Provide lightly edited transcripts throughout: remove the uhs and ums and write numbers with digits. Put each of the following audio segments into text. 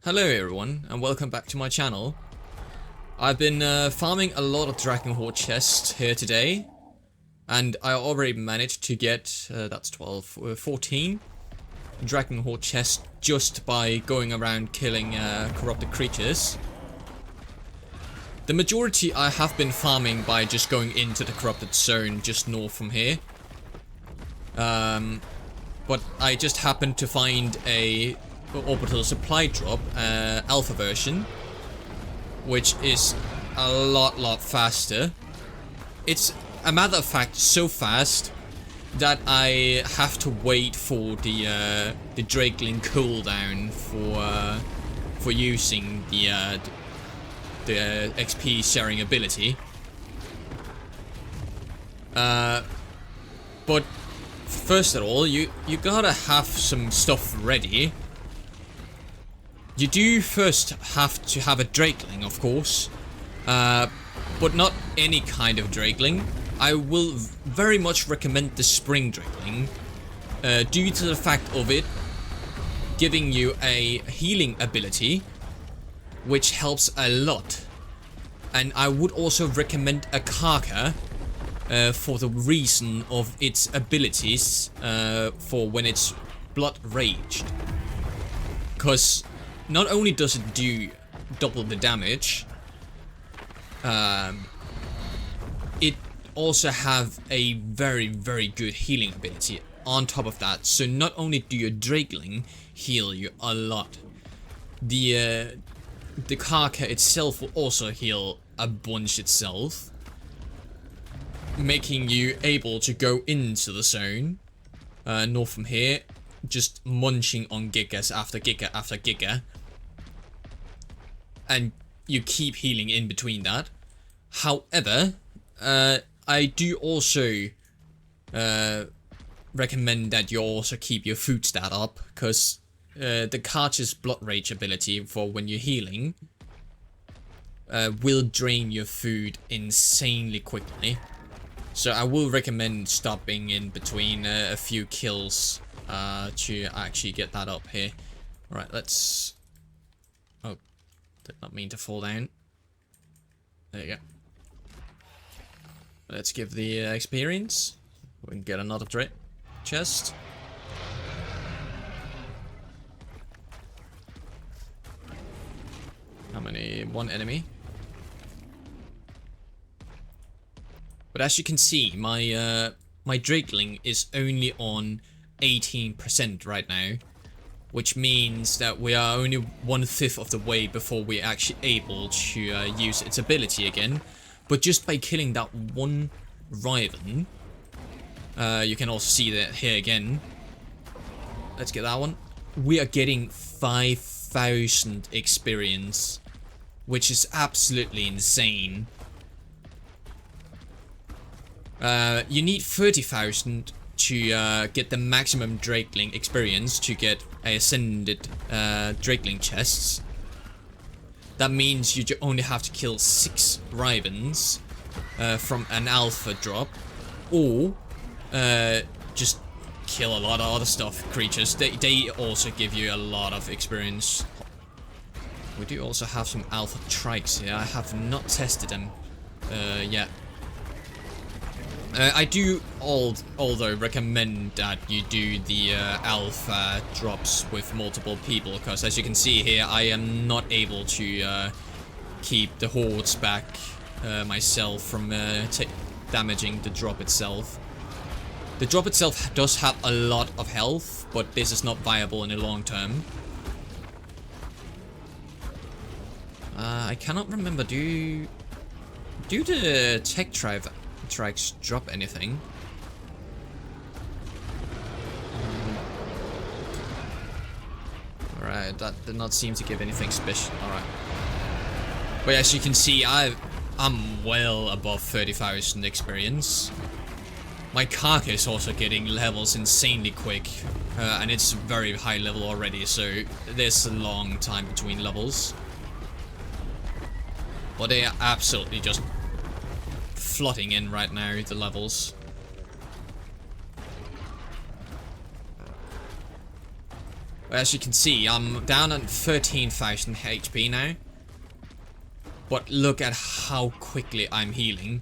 Hello everyone, and welcome back to my channel. I've been farming a lot of Drakeling Hoard chests here today, and I already managed to get, that's 12, 14 Drakeling Hoard chests just by going around killing corrupted creatures. The majority I have been farming by just going into the corrupted zone just north from here. But I just happened to find a orbital supply drop, alpha version, which is a lot faster. It's a matter of fact so fast that I have to wait for the Drakeling cooldown for using the XP sharing ability. But first of all, you gotta have some stuff ready. You do first have to have a Drakeling, of course, but not any kind of Drakeling. I will very much recommend the Spring Drakeling, due to the fact of it giving you a healing ability, which helps a lot. And I would also recommend a Karka, for the reason of its abilities, for when it's blood raged. Because not only does it do double the damage, it also have a very good healing ability on top of that. So not only do your Drakeling heal you a lot, the Karka itself will also heal a bunch itself, making you able to go into the zone north from here, just munching on gigas after giga after giga, and you keep healing in between that. However, I do also recommend that you also keep your food stat up, because the Karch's blood rage ability for when you're healing will drain your food insanely quickly. So I will recommend stopping in between a few kills to actually get that up here. Alright, let's... Oh, did not mean to fall down. There you go. Let's give the experience. We can get another chest. How many? One enemy. But as you can see, my Drakeling is only on 18% right now, which means that we are only 1/5 of the way before we're actually able to use its ability again. But just by killing that one Riven, you can also see that here again. Let's get that one. We are getting 5,000 experience, which is absolutely insane. You need 30,000 to get the maximum Drakeling experience to get ascended Drakeling chests. That means you only have to kill 6 Rivens from an alpha drop, or just kill a lot of other creatures. They also give you a lot of experience. We do also have some alpha trikes here. I have not tested them yet. I do although recommend that you do the alpha drops with multiple people, because as you can see here, I am not able to keep the hordes back myself from damaging the drop itself. The drop itself does have a lot of health, but this is not viable in the long term. I cannot remember, do the tech trikes drop anything? Alright, that did not seem to give anything special. Alright. But as you can see, I'm well above 30,000 experience. My Karka is also getting levels insanely quick, and it's very high level already, so there's a long time between levels. But they are absolutely just flooding in right now, the levels. As you can see, I'm down at 13,000 HP now. But look at how quickly I'm healing.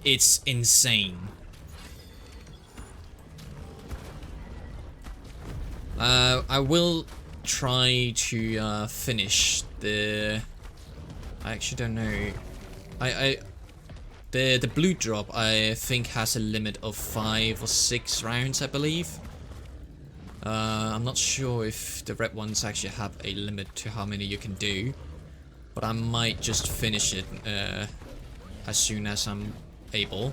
It's insane. I will try to finish the... I actually don't know. The blue drop I think has a limit of 5 or 6 rounds, I believe. I'm not sure if the red ones actually have a limit to how many you can do, but I might just finish it as soon as I'm able,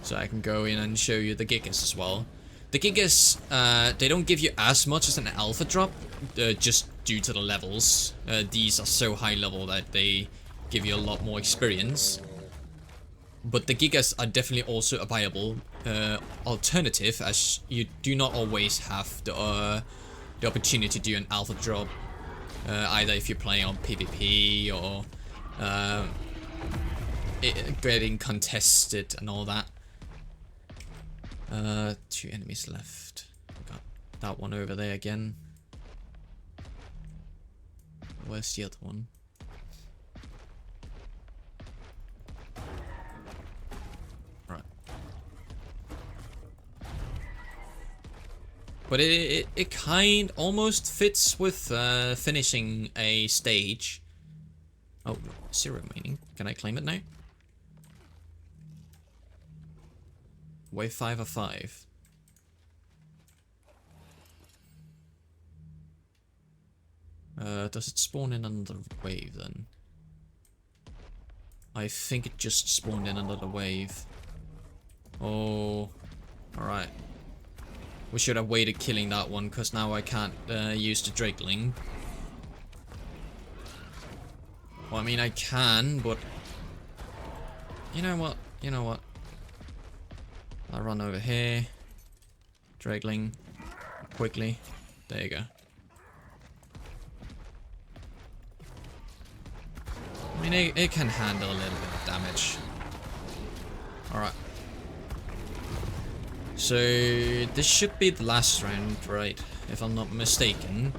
so I can go in and show you the gigas as well. The gigas, they don't give you as much as an alpha drop, just due to the levels. These are so high level that they give you a lot more experience. But the gigas are definitely also a viable alternative, as you do not always have the opportunity to do an alpha drop, either if you're playing on PvP or getting contested and all that. 2 enemies left. Got that one over there again. Where's the other one? Right. But it kind almost fits with finishing a stage. Oh, 0 remaining. Can I claim it now? Wave 5 of 5. Does it spawn in another wave then? I think it just spawned in another wave. Oh, alright. We should have waited killing that one, because now I can't use the Drakeling. Well, I mean, I can, but... You know what? You know what? I'll run over here. Drakeling. Quickly. There you go. I mean, it can handle a little bit of damage. Alright. So, this should be the last round, right? If I'm not mistaken.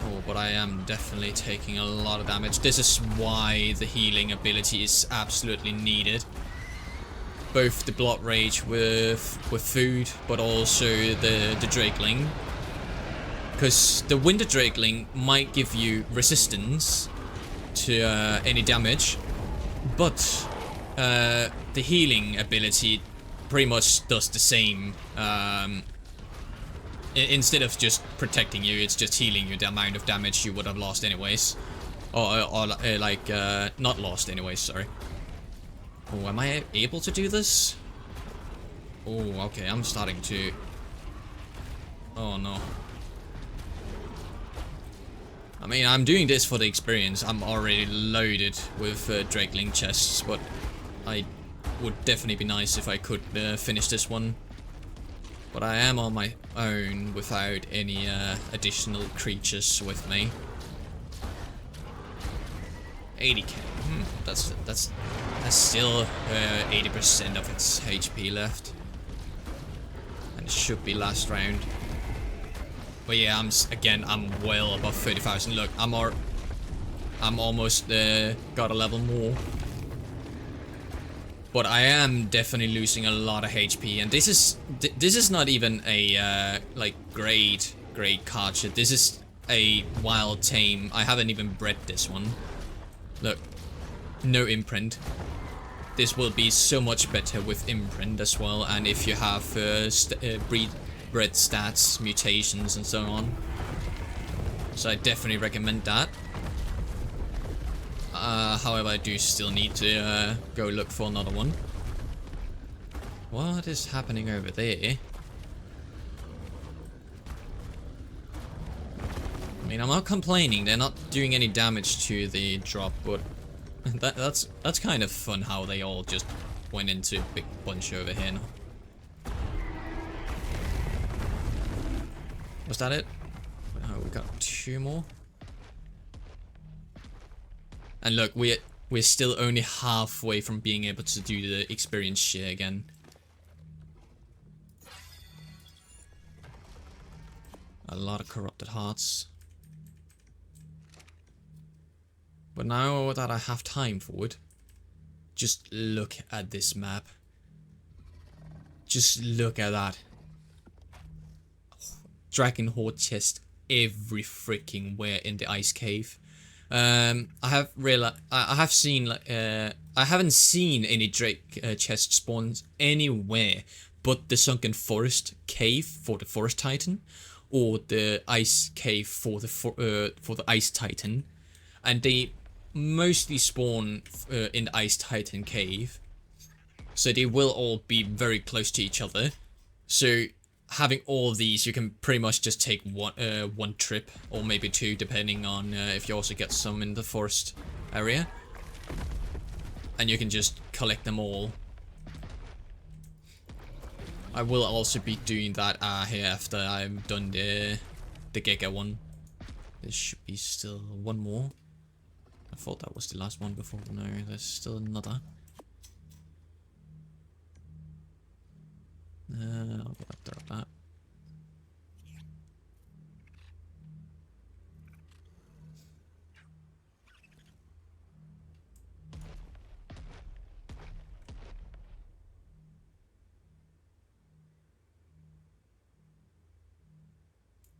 Oh, but I am definitely taking a lot of damage. This is why the healing ability is absolutely needed. Both the Blood Rage with food, but also the Drakeling. Because the Winter Drakeling might give you resistance to any damage, but the healing ability pretty much does the same. Instead of just protecting you, it's just healing you the amount of damage you would have lost anyways. Or like, not lost anyways, sorry. Oh, am I able to do this? Oh, okay, I'm starting to... Oh, no. I mean, I'm doing this for the experience. I'm already loaded with Drakeling chests, but I would definitely be nice if I could finish this one. But I am on my own without any additional creatures with me. 80k. That's still 80% of its HP left, and it should be last round. But yeah, I'm well above 30,000. Look, I'm almost got a level more, but I am definitely losing a lot of HP. And this is not even a like grade card shit. This is a wild tame. I haven't even bred this one. Look, no imprint. This will be so much better with imprint as well, and if you have bred stats, mutations, and so on. So I definitely recommend that. However, I do still need to go look for another one. What is happening over there? I mean, I'm not complaining. They're not doing any damage to the drop, but that's kind of fun how they all just went into a big bunch over here now. Was that it? Oh, we got 2 more. And look, we're still only halfway from being able to do the experience share again. A lot of corrupted hearts. But now that I have time for it, just look at this map. Just look at that. Dragon Hoard chest every freaking where in the ice cave. I haven't seen any Drake chest spawns anywhere but the sunken forest cave for the forest titan, or the ice cave for the ice titan, and they mostly spawn in the ice titan cave, so they will all be very close to each other. So having all of these, you can pretty much just take one trip, or maybe two, depending on if you also get some in the forest area, and you can just collect them all. I will also be doing that here after I'm done the Giga one. There should be still one more. I thought that was the last one before. No, there's still another. I'll get up there with that.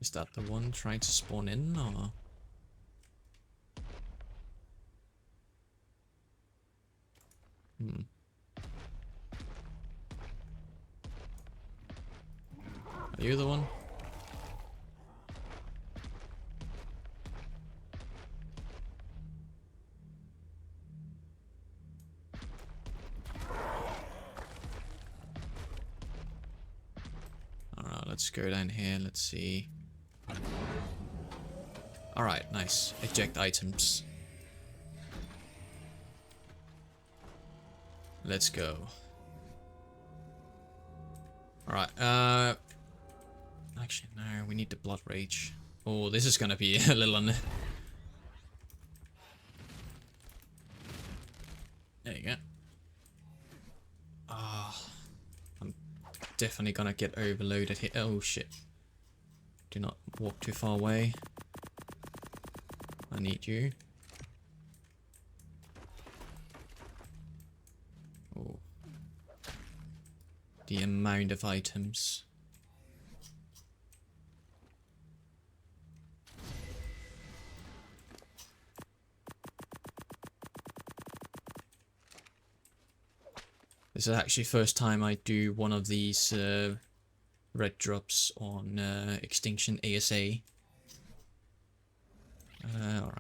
Is that the one trying to spawn in, or? Are you the one? Alright, let's go down here, let's see. Alright, nice. Eject items. Let's go. Alright, actually, no, we need the blood rage. Oh, this is gonna be a little There you go. I'm definitely gonna get overloaded here. Oh shit. Do not walk too far away. I need you. Oh. The amount of items. This is actually first time I do one of these red drops on Extinction ASA. Alright.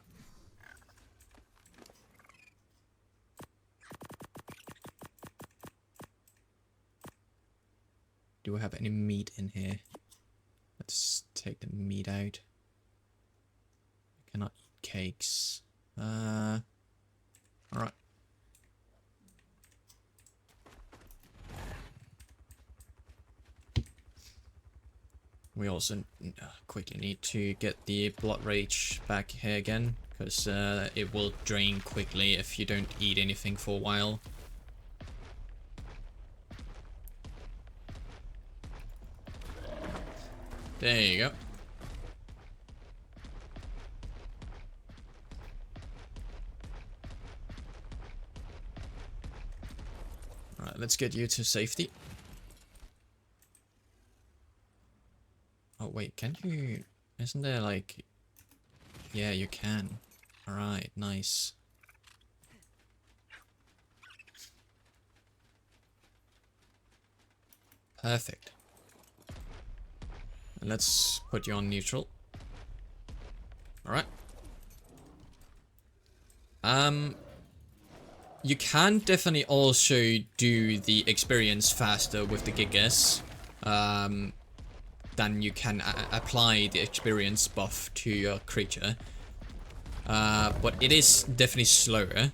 Do I have any meat in here? Let's take the meat out. I cannot eat cakes. Alright. We also quickly need to get the blood rage back here again, because it will drain quickly if you don't eat anything for a while. There you go. Alright, let's get you to safety. Oh wait, can you... Isn't there like... Yeah, you can. Alright, nice. Perfect. Let's put you on neutral. Alright. You can definitely also do the experience faster with the Gigas. Then you can apply the experience buff to your creature. But it is definitely slower.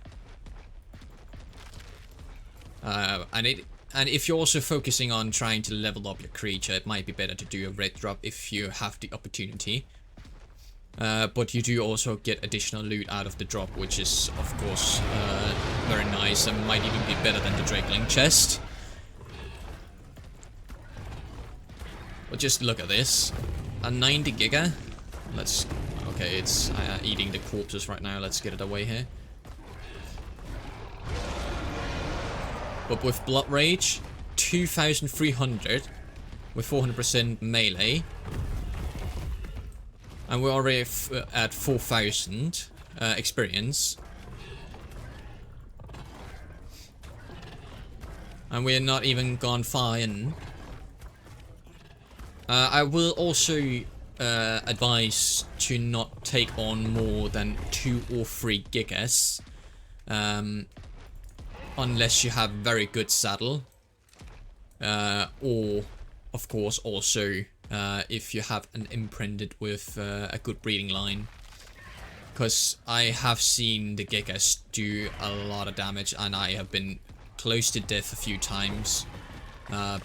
And if you're also focusing on trying to level up your creature, it might be better to do a red drop if you have the opportunity. But you do also get additional loot out of the drop, which is, of course, very nice and might even be better than the Drakeling chest. But just look at this. a 90 giga. Let's... Okay, it's eating the corpses right now. Let's get it away here. But with Blood Rage, 2,300 with 400% melee. And we're already at 4,000 experience. And we're not even gone far in. I will also advise to not take on more than 2 or 3 gigas. Unless you have very good saddle. Or, of course, also if you have an imprinted with a good breeding line. Because I have seen the gigas do a lot of damage, and I have been close to death a few times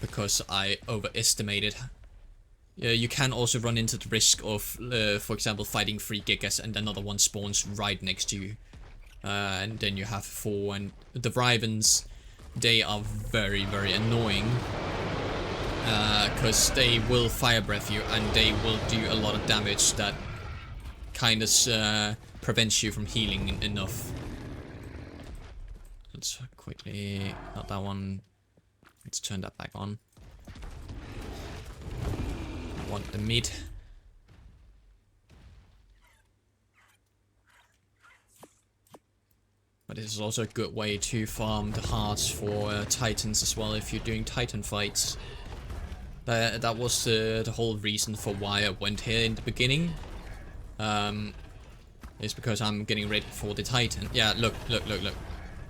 because I overestimated. You can also run into the risk of, for example, fighting 3 gigas and another one spawns right next to you. And then you have 4, and the Rivens, they are very, very annoying. Because they will fire breath you and they will do a lot of damage that kind of prevents you from healing enough. Let's quickly, not that one, let's turn that back on. I want the meat. But this is also a good way to farm the hearts for titans as well if you're doing titan fights. That was the whole reason for why I went here in the beginning. Is because I'm getting ready for the titan. Yeah, look.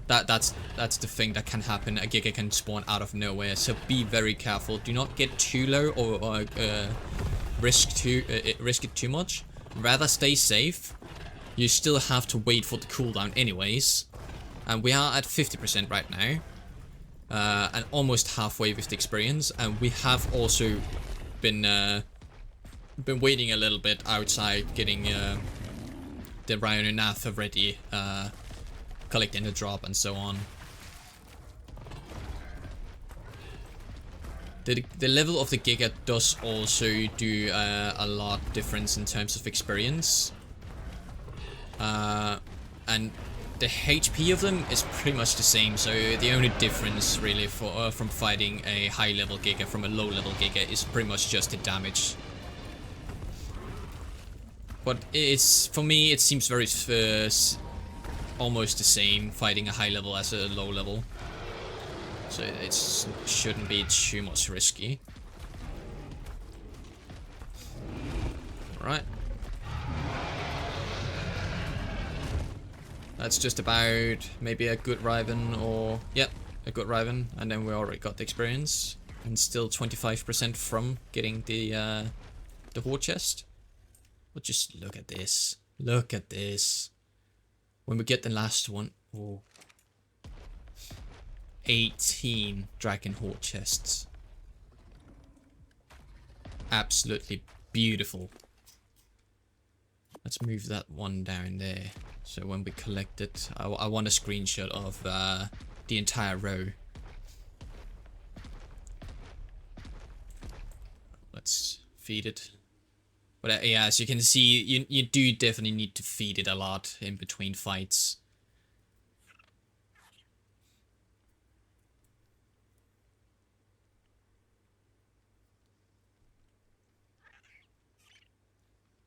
That's the thing that can happen. A giga can spawn out of nowhere, so be very careful. Do not get too low or risk it too much. Rather stay safe. You still have to wait for the cooldown anyways. And we are at 50% right now. And almost halfway with the experience. And we have also been waiting a little bit outside, getting the Rhino ready, collecting the drop and so on. The level of the Giga does also do a lot difference in terms of experience. And the HP of them is pretty much the same, so the only difference really from fighting a high level Giga from a low level Giga is pretty much just the damage. But it's, for me, it seems very almost the same fighting a high level as a low level. So it shouldn't be too much risky. Alright. That's just about maybe a good Riven or... Yep, a good Riven. And then we already got the experience. And still 25% from getting the Hoard chest. But just look at this. Look at this. When we get the last one... Oh. 18 Dragon Hoard chests. Absolutely beautiful. Let's move that one down there. So when we collect it, I want a screenshot of the entire row. Let's feed it. But yeah, as you can see, you do definitely need to feed it a lot in between fights.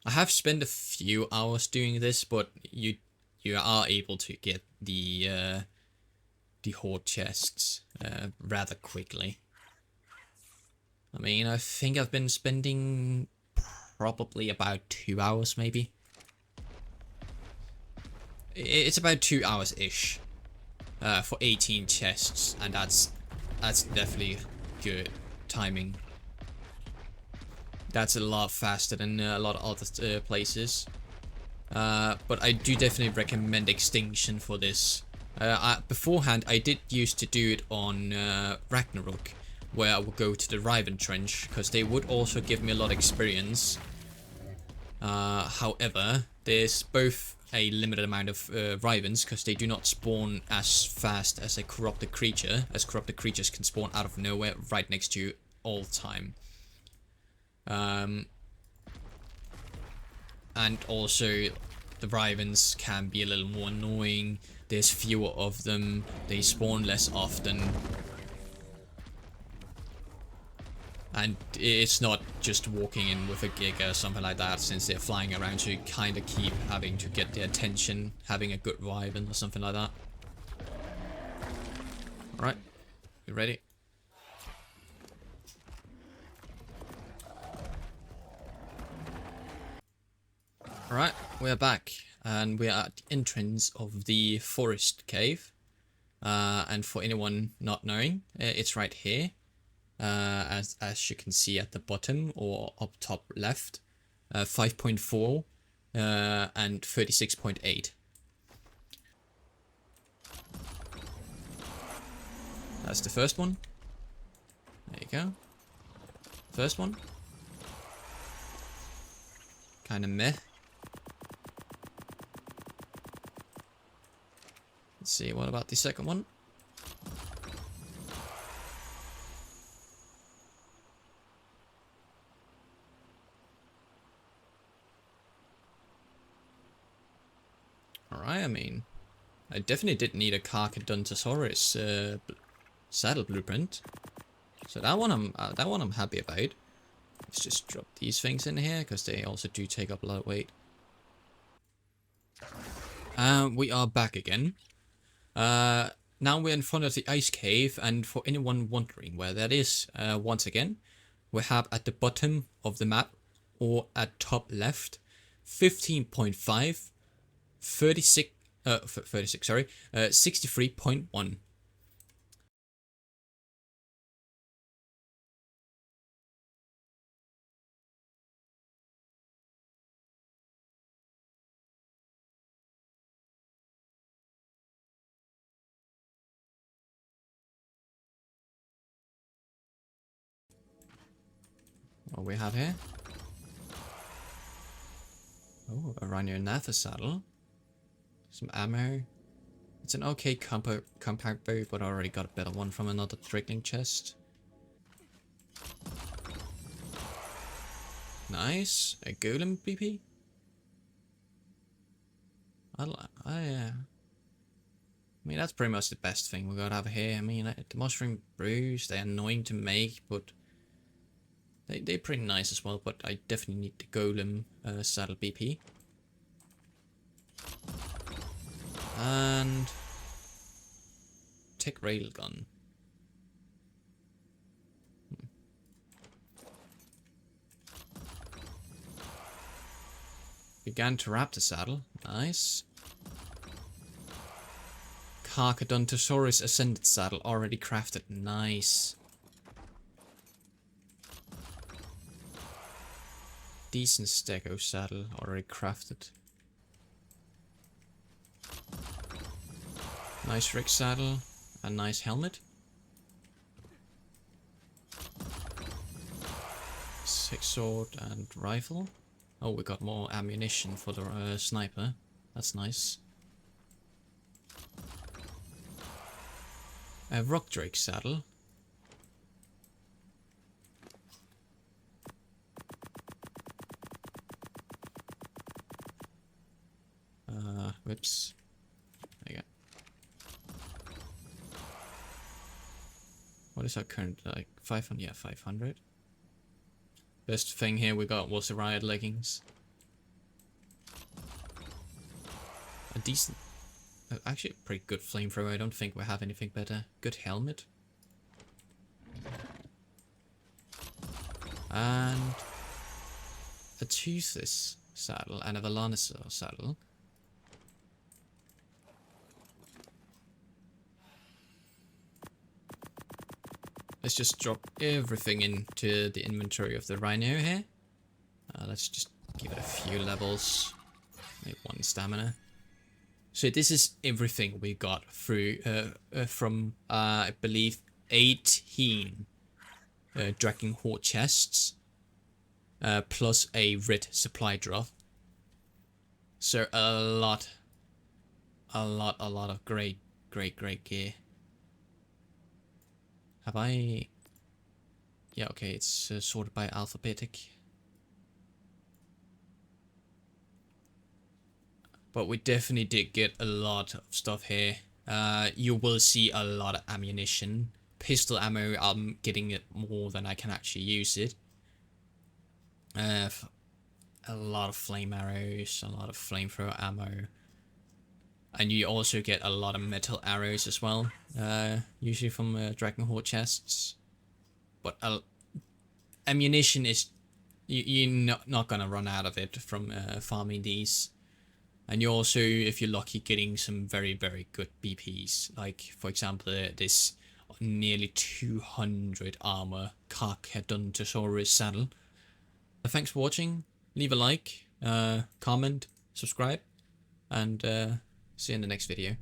I have spent a few hours doing this, but you are able to get the Hoard chests rather quickly. I mean, I think I've been spending probably about 2 hours, maybe. It's about 2 hours-ish for 18 chests, and that's definitely good timing. That's a lot faster than a lot of other places. But I do definitely recommend Extinction for this. Beforehand, I did used to do it on Ragnarok, where I would go to the Riven Trench, because they would also give me a lot of experience. However, there's both a limited amount of Rivens, because they do not spawn as fast as a corrupted creature, as corrupted creatures can spawn out of nowhere right next to you all the time. And also the wyverns can be a little more annoying. There's fewer of them. They spawn less often. And it's not just walking in with a gig or something like that, since they're flying around, so you kind of keep having to get their attention, having a good wyvern or something like that. Alright, you ready? Alright, we're back, and we're at the entrance of the forest cave. And for anyone not knowing, it's right here. As you can see at the bottom or up top left, 5.4 and 36.8. That's the first one. There you go. First one. Kind of meh. Let's see, what about the second one? Alright, I mean, I definitely did need a Carcadontosaurus saddle blueprint. So that one I'm happy about. Let's just drop these things in here, because they also do take up a lot of weight. We are back again. Now we're in front of the ice cave, and for anyone wondering where that is, once again, we have at the bottom of the map, or at top left, 15.5, 63.1. What we have here? Oh, a Rhino Natha saddle. Some ammo. It's an okay compact bow, but I already got a better one from another Drakeling chest. Nice. A golem BP. I mean, that's pretty much the best thing we got over here. I mean, the mushroom brews, they're annoying to make, but they're pretty nice as well. But I definitely need the golem saddle BP. And tech railgun. Gigantoraptor saddle. Nice. Carcadontosaurus ascended saddle already crafted. Nice. Decent stego saddle already crafted. Nice rig saddle. A nice helmet. 6 sword and rifle. Oh, we got more ammunition for the sniper. That's nice. A rock drake saddle. Whoops. There you go. What is our current, like, 500? Yeah, 500. Best thing here we got was the riot leggings. A decent, actually a pretty good flamethrower. I don't think we have anything better. Good helmet. And a toothless saddle and a Velociraptor saddle. Let's just drop everything into the inventory of the Rhino here. Let's just give it a few levels. Maybe 1 stamina. So this is everything we got through from I believe 18 Drakeling Hoard chests, plus a red supply drop. So a lot of great gear. Have I? Yeah, okay, it's sorted by alphabetic. But we definitely did get a lot of stuff here. You will see a lot of ammunition. Pistol ammo, I'm getting it more than I can actually use it. A lot of flame arrows, a lot of flamethrower ammo. And you also get a lot of metal arrows as well. Usually from Drakeling Hoard chests. But ammunition is... You're not gonna run out of it from farming these. And you're also, if you're lucky, getting some very, very good BPs. Like, for example, this nearly 200 armor Carcadontosaurus saddle. Thanks for watching. Leave a like, comment, subscribe, and see you in the next video.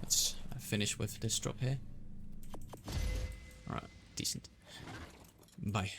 Let's finish with this drop here. Alright, decent. Bye.